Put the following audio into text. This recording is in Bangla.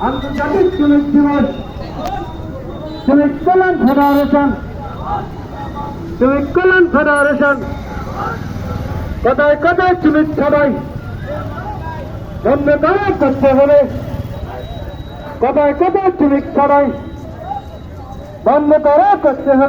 আন্তর্জাতিক শ্রমিক দিবস শ্রমিক কল্যাণ ফেডারেশন কথায় কথায় শ্রমিক সবাই বন্ধ করা করতে হবে। কথায় কথায় শ্রমিক সবাই বন্ধ করা করতে হবে।